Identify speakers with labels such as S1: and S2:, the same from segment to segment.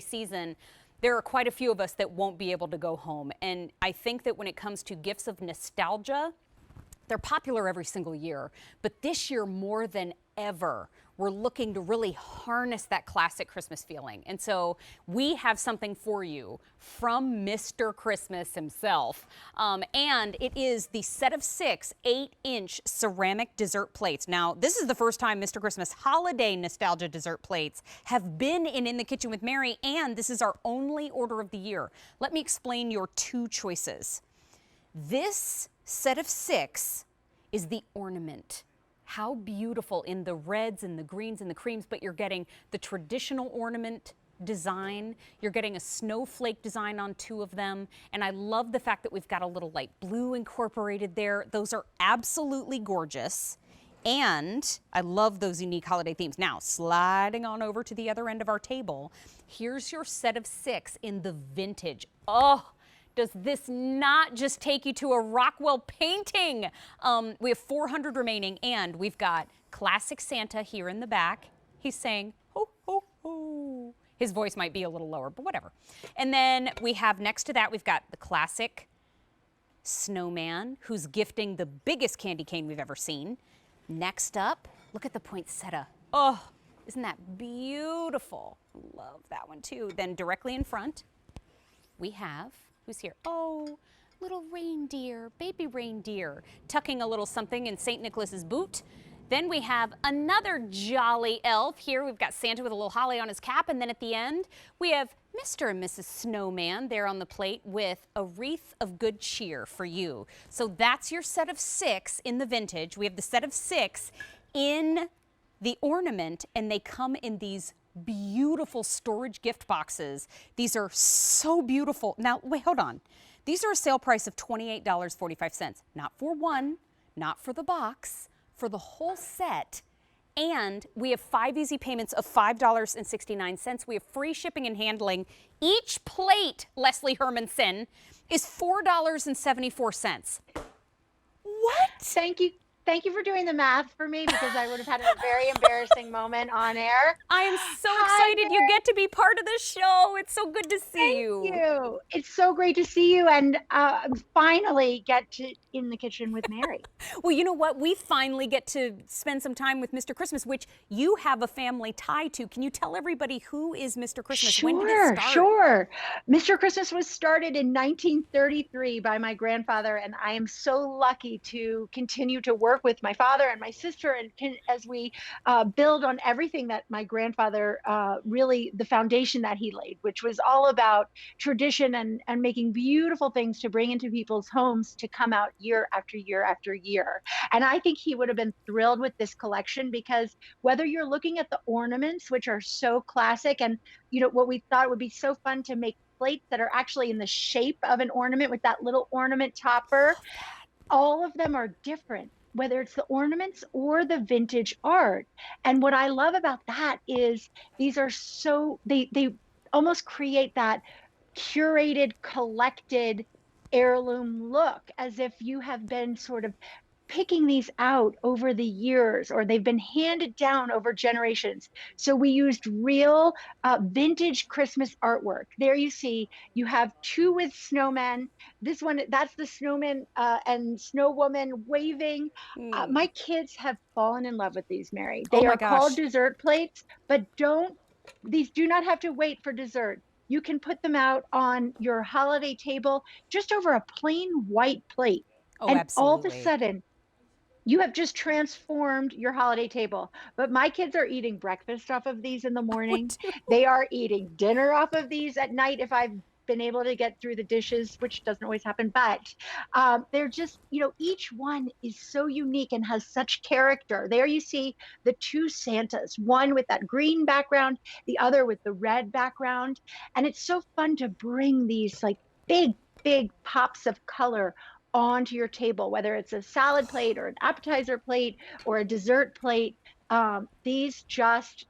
S1: season, there are quite a few of us that won't be able to go home. And I think that when it comes to gifts of nostalgia, they're popular every single year. But this year, more than ever, we're looking to really harness that classic Christmas feeling. And so we have something for you from Mr. Christmas himself. And it is the set of 6 8-inch ceramic dessert plates. Now, this is the first time Mr. Christmas holiday nostalgia dessert plates have been in the Kitchen with Mary, and this is our only order of the year. Let me explain your 2 choices. This set of 6 is the ornament. How beautiful in the reds and the greens and the creams, but you're getting the traditional ornament design. You're getting a snowflake design on 2 of them. And I love the fact that we've got a little light blue incorporated there. Those are absolutely gorgeous. And I love those unique holiday themes. Now, sliding on over to the other end of our table, here's your set of 6 in the vintage. Oh, does this not just take you to a Rockwell painting? We have 400 remaining, and we've got classic Santa here in the back. He's saying, ho, ho, ho. His voice might be a little lower, but whatever. And then we have next to that, we've got the classic snowman who's gifting the biggest candy cane we've ever seen. Next up, look at the poinsettia. Oh, isn't that beautiful? Love that one too. Then directly in front, we have, who's here? Oh, little reindeer, baby reindeer, tucking a little something in St. Nicholas's boot. Then we have another jolly elf. Here we've got Santa with a little holly on his cap. And then at the end, we have Mr. and Mrs. Snowman there on the plate with a wreath of good cheer for you. So that's your set of 6 in the vintage. We have the set of 6 in the ornament, and they come in these beautiful storage gift boxes. These are so beautiful. Now, wait, hold on. These are a sale price of $28.45. Not for one, not for the box, for the whole set. And we have 5 easy payments of $5.69. We have free shipping and handling. Each plate, Leslie Hermanson, is $4.74. What?
S2: Thank you. Thank you for doing the math for me, because I would have had a very embarrassing moment on air.
S1: I am so excited you get to be part of the show. It's so good to see you.
S2: Thank you. It's so great to see you, and finally get to In the Kitchen with Mary.
S1: Well, you know what? We finally get to spend some time with Mr. Christmas, which you have a family tie to. Can you tell everybody who is Mr. Christmas?
S2: Sure,
S1: when did it start?
S2: Sure. Mr. Christmas was started in 1933 by my grandfather, and I am so lucky to continue to work with my father and my sister, and as we build on everything that my grandfather really, the foundation that he laid, which was all about tradition and making beautiful things to bring into people's homes to come out year after year after year. And I think he would have been thrilled with this collection, because whether you're looking at the ornaments, which are so classic, and you know what we thought would be so fun to make plates that are actually in the shape of an ornament with that little ornament topper, all of them are different, whether it's the ornaments or the vintage art. And what I love about that is these are so, they almost create that curated, collected heirloom look, as if you have been sort of picking these out over the years, or they've been handed down over generations. So we used real vintage Christmas artwork. There you see, you have 2 with snowmen. This one, that's the snowman and snow woman waving. My kids have fallen in love with these, Mary. They are called dessert plates, but these do not have to wait for dessert. You can put them out on your holiday table just over a plain white plate.
S1: Oh,
S2: and
S1: absolutely.
S2: all of a sudden, you have just transformed your holiday table. But my kids are eating breakfast off of these in the morning. They are eating dinner off of these at night, if I've been able to get through the dishes, which doesn't always happen. But they're just, you know, each one is so unique and has such character. There you see the 2 Santas, one with that green background, the other with the red background. And it's so fun to bring these like big pops of color onto your table, whether it's a salad plate or an appetizer plate or a dessert plate. These just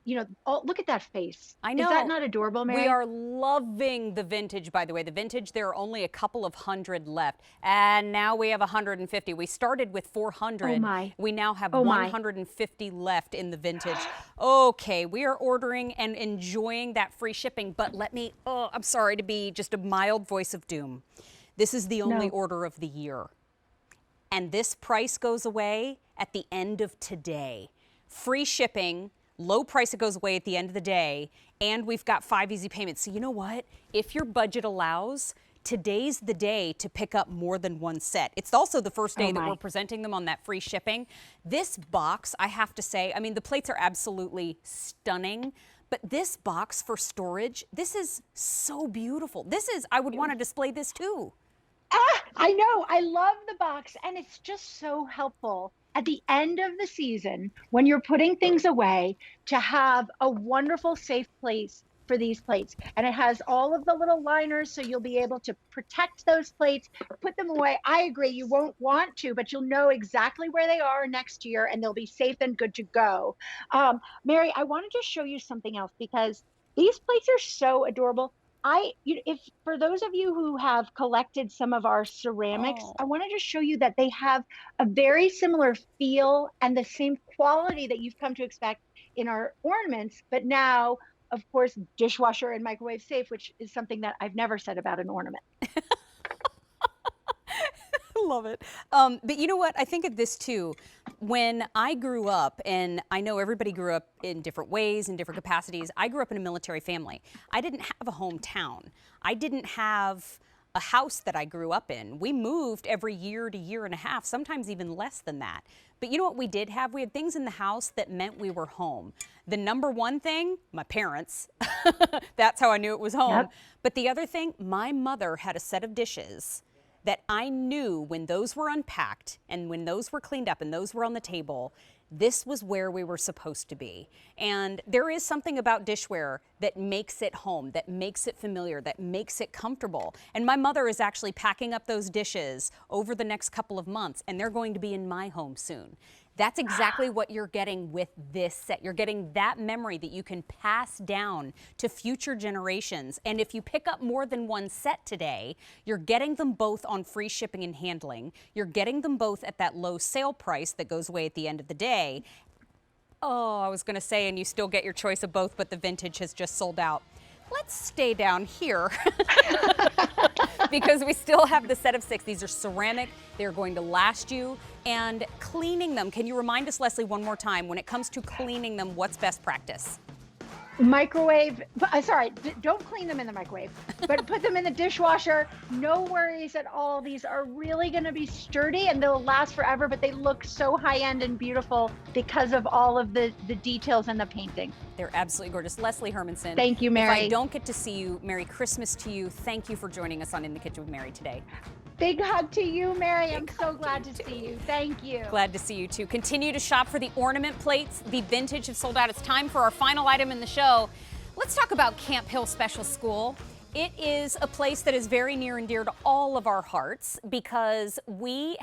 S2: look at that face.
S1: I
S2: Is that
S1: know.
S2: not adorable,
S1: We
S2: Mary?
S1: are loving the vintage, by the way. The vintage, there are only a couple of hundred left. And now we have 150. We started with
S2: Oh
S1: 400.
S2: my.
S1: We now have
S2: Oh my.
S1: 150 left in the vintage. Okay, we are ordering and enjoying that free shipping. But I'm sorry to be just a mild voice of doom. This is the only
S2: No.
S1: order of the year. And this price goes away at the end of today. Free shipping, low price, it goes away at the end of the day, and we've got 5 easy payments. So you know what? If your budget allows, today's the day to pick up more than one set. It's also the first day
S2: Oh
S1: that we're
S2: my.
S1: presenting them on that free shipping. This box, I have to say, I mean, the plates are absolutely stunning, but this box for storage, this is so beautiful. I would want to display this too.
S2: I know. I love the box. And it's just so helpful at the end of the season when you're putting things away to have a wonderful, safe place for these plates. And it has all of the little liners, so you'll be able to protect those plates, put them away. I agree. You won't want to, but you'll know exactly where they are next year and they'll be safe and good to go. Mary, I wanted to show you something else because these plates are so adorable. If for those of you who have collected some of our ceramics, I
S1: Oh.
S2: wanted to show you that they have a very similar feel and the same quality that you've come to expect in our ornaments, but now, of course, dishwasher and microwave safe, which is something that I've never said about an ornament.
S1: Love it. But you know what? I think of this too. When I grew up, and I know everybody grew up in different ways, in different capacities, I grew up in a military family. I didn't have a hometown. I didn't have a house that I grew up in. We moved every year to year and a half, sometimes even less than that. But you know what we did have? We had things in the house that meant we were home. The number one thing, my parents. That's how I knew it was home.
S2: Yep.
S1: But the other thing, my mother had a set of dishes that I knew when those were unpacked and when those were cleaned up and those were on the table, this was where we were supposed to be. And there is something about dishware that makes it home, that makes it familiar, that makes it comfortable. And my mother is actually packing up those dishes over the next couple of months, and they're going to be in my home soon. That's exactly what you're getting with this set. You're getting that memory that you can pass down to future generations. And if you pick up more than one set today, you're getting them both on free shipping and handling. You're getting them both at that low sale price that goes away at the end of the day. Oh, I was going to say, and you still get your choice of both, but the vintage has just sold out. Let's stay down here because we still have the set of 6. These are ceramic. They're going to last you. And cleaning them, can you remind us, Leslie, one more time, when it comes to cleaning them, what's best practice?
S2: Microwave, sorry, don't clean them in the microwave, but put them in the dishwasher. No worries at all. These are really going to be sturdy and they'll last forever, but they look so high-end and beautiful because of all of the details and the painting.
S1: They're absolutely gorgeous. Leslie Hermanson.
S2: Thank you, Mary.
S1: If I don't get to see you, Merry Christmas to you. Thank you for joining us on In the Kitchen with Mary today.
S2: Big hug to you, Mary. I'm so glad to see you. Thank you.
S1: Glad to see you too. Continue to shop for the ornament plates. The vintage have sold out. It's time for our final item in the show. Let's talk about Camp Hill Special School. It is a place that is very near and dear to all of our hearts because we